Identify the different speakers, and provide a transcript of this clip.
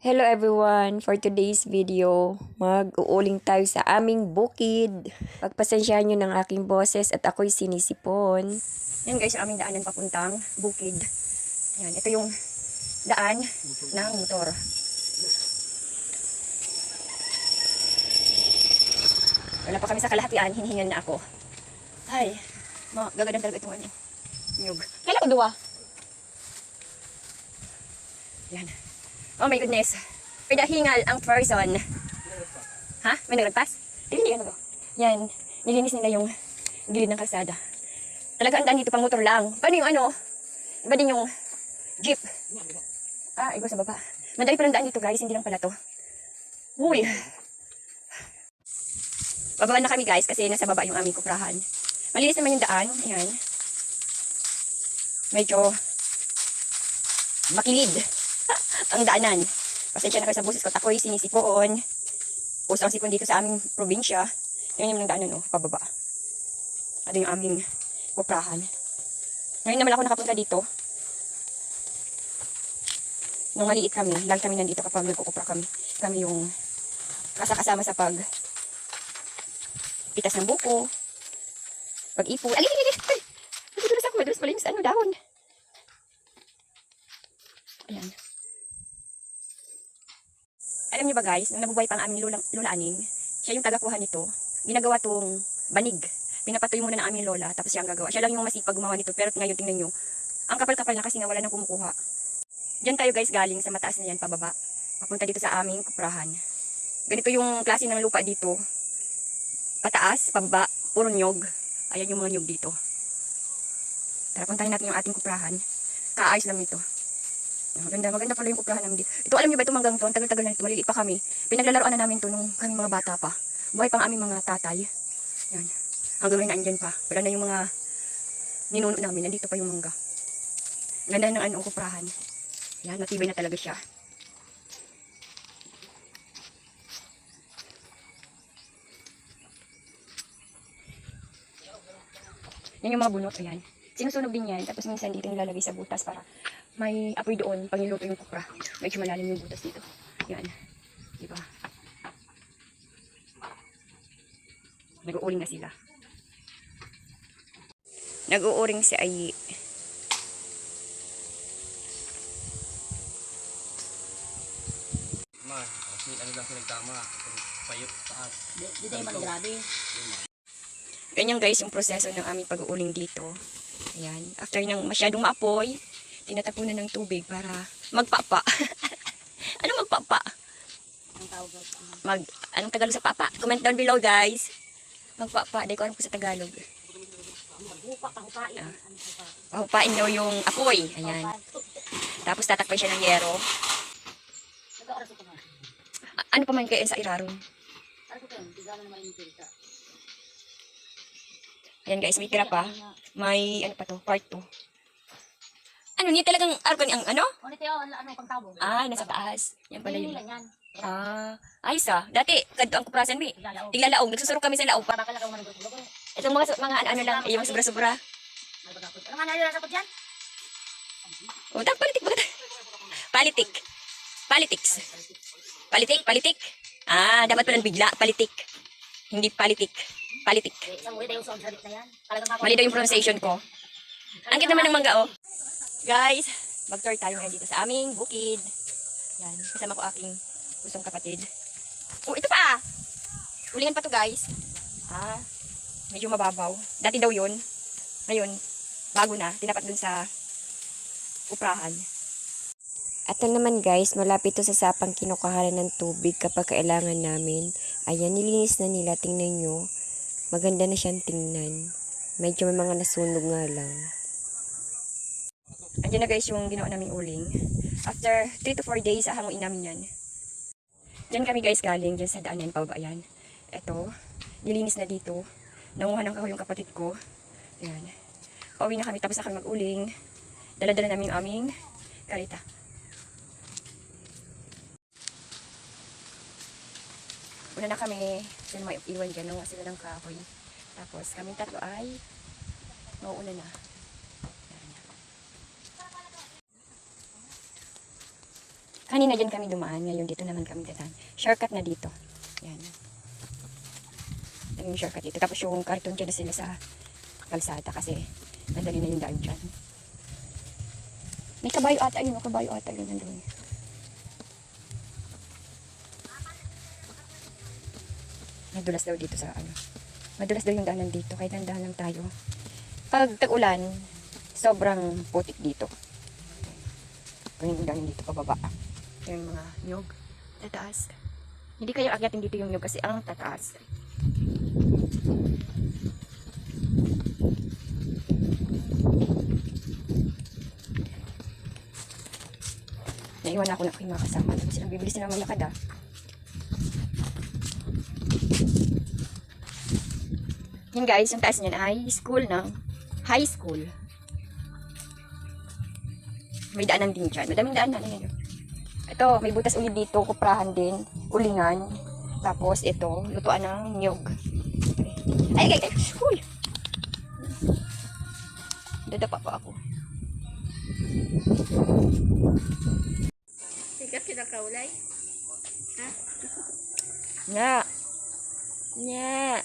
Speaker 1: Hello everyone! For today's video, mag-uuling tayo sa aming bukid. Pagpasensyahan nyo ng aking boses at ako'y sinisipon. Yan guys, yung aming daanan papuntang bukid. Yan, ito yung daan ng motor. Wala pa kami sa kalahatian, hinihingal na ako. Ay, gagandang talaga itong ano. Nyug. Kailan ko duwa? Yan. Oh my goodness. Pinahingal ang person. Ha? May naglagpas? Hindi ano ba? Yan. Nilinis nila yung gilid ng kalsada. Talaga ang daan dito pang motor lang. Paano yung ano? Iba din yung jeep. Iba sa baba. Madali palang daan dito guys. Hindi lang pala to. Uy. Bababa na kami guys kasi nasa baba yung aming kuprahan. Malinis naman yung daan. Ayan. Medyo makilid ang daanan. Pasensya na kayo sa boses ko. Ako'y sinisipon. Puso ang sipon dito sa aming probinsya. Yan yung daanan, pababa. Ano yung aming kuprahan. Ngayon naman ako nakapunta dito. Nung maliit kami, lagi kami nandito kapag nagkukupra kami. Kami yung kasama sa pag pitas ng buko, pag-ipo. Nadudulas ako. Madulas pala yung dahon. Ayan. Alam niyo ba guys, nung nabubuhay pa ang aming lola Aning, siya yung tagakuha nito. Ginagawa tong banig. Pinapatuyo muna ng aming lola, tapos siya ang gagawa. Siya lang yung masipag gumawa nito, pero ngayon tingnan nyo, ang kapal-kapal na kasi nga wala nang kumukuha. Diyan tayo guys galing sa mataas na yan, pababa. Papunta dito sa aming kuprahan. Ganito yung klase ng lupa dito. Pataas, pababa, puro nyog. Ayan yung mga nyog dito. Tara, puntahin natin yung ating kuprahan. Kaayos lang ito. Maganda pala yung kuprahan namin dito. Ito, alam niyo ba ito manggang to? Ang tagal-tagal na ito. Maliliit pa kami. Pinaglalaroan na namin to nung kami mga bata pa. Buhay pang aming mga tatay. Yan. Hanggang ngayon naandyan pa. Wala na yung mga ninuno namin. Nandito pa yung mangga. Ganda ng kuprahan. Yan, matibay na talaga siya. Yan yung mga bunot. Ayan. Sinusunog din yan. Tapos minsan dito nilalagay sa butas para may apoy doon pag niluto yung kupra. Medyo malalim yung butas dito. Yan. Diba? Nag-uuring na sila. Nag-uuring si Ayi.
Speaker 2: Kasi ano lang sila tama. Payot taas.
Speaker 3: Di tayo mag-grabe.
Speaker 1: Ganyan guys yung proseso ng aming pag-uuling dito. Ayan. After ng masyadong maapoy, tinatapunan ng tubig para magpapa. Ano magpapa?
Speaker 3: Ang tawag ko.
Speaker 1: Anong Tagalog sa papa? Comment down below guys. Magpapa. Dahil ko alam ko sa Tagalog.
Speaker 3: Maghupa, pahupain.
Speaker 1: Pahupain daw yung apoy. Ayan. Tapos tatakpan siya ng yero.
Speaker 3: Nag-aaras ko na.
Speaker 1: Ano pa man kayo sa iraron?
Speaker 3: Ano ko kayo? Tiga naman yung pinta.
Speaker 1: Ayan guys, may tira pa. May ano pa to? Part 2. Ano, ni talagang argon ang ano?
Speaker 3: Ulit yun, ano pang tawag?
Speaker 1: Nasa taas. Yan pala yun.
Speaker 3: Yan.
Speaker 1: Ayos Dati, ganito ang kuprasan mi. Tiglalaog. Nagsusurok kami sa laog.
Speaker 3: Para kalakaw man ng gulo.
Speaker 1: Itong mga ano lang, yung sobra-sobra.
Speaker 3: Ano nga nalala dyan?
Speaker 1: Palitik ba? Palitik. Politics. Politik. Dapat pala bigla. Politik. Hindi politik. Politik.
Speaker 3: Isang ulit yung sound salit na yan.
Speaker 1: Mali daw yung pronunciation ko. Ang cute naman ng mangga, Guys, mag-tour tayo ngayon dito sa aming bukid. Yan, kasama ko aking pusong kapatid. Ito pa! Ulingan pa to guys. Medyo mababaw. Dati daw yun. Ngayon, bago na. Tinapat dun sa uprahan. At naman guys, malapit to sa sapang kinukuhanan ng tubig kapag kailangan namin. Ayan, nilinis na nila. Tingnan nyo. Maganda na siyang tingnan. Medyo may mga nasunog nga lang. Andiyan na guys yung ginawa naming uling. After 3 to 4 days, ahanguin namin yan. Diyan kami guys galing, diyan sa daanan, pababa yan. Ito, nilinis na dito. Nanguha ng kahoy yung kapatid ko. Ayan. Pauwi na kami, tapos na kami mag-uling. Dala-dala namin yung aming karita. Una na kami, sila may iwan dyan, nanguha sila ng kahoy. Tapos kaming tatlo ay mauuna na. Kanina dyan kami dumaan, ngayon dito naman kami dadaan. Shortcut na dito. Yan. Yung shortcut dito. Tapos yung karton dyan na sila sa kalsada kasi madali na yung daan dyan. May kabayo ata yun, kabayo ata yun nandun. Madulas daw dito sa ano. Madulas daw yung daanan dito, kaya dandahan lang tayo. Pag tag-ulan, sobrang putik dito. Ganyan yung daanan dito pababa. Yung mga nyog, tataas. Hindi kayo akyatin dito yung nyog kasi ang tataas. Naiwan ako na ako yung mga kasama. Tapos silang bibili silang malakad ah. Yun guys, yung taas niyan ay school ng high school. May daanan din dyan. Madaming daanan. Ayan. Ito, may butas ulit dito. Kuprahan din. Ulingan. Tapos ito, lutuan ng nyog. Ay, ay, ay. Uy! Dadapa pa ako.
Speaker 3: Sikat kinakaulay.
Speaker 1: Nya. Nya.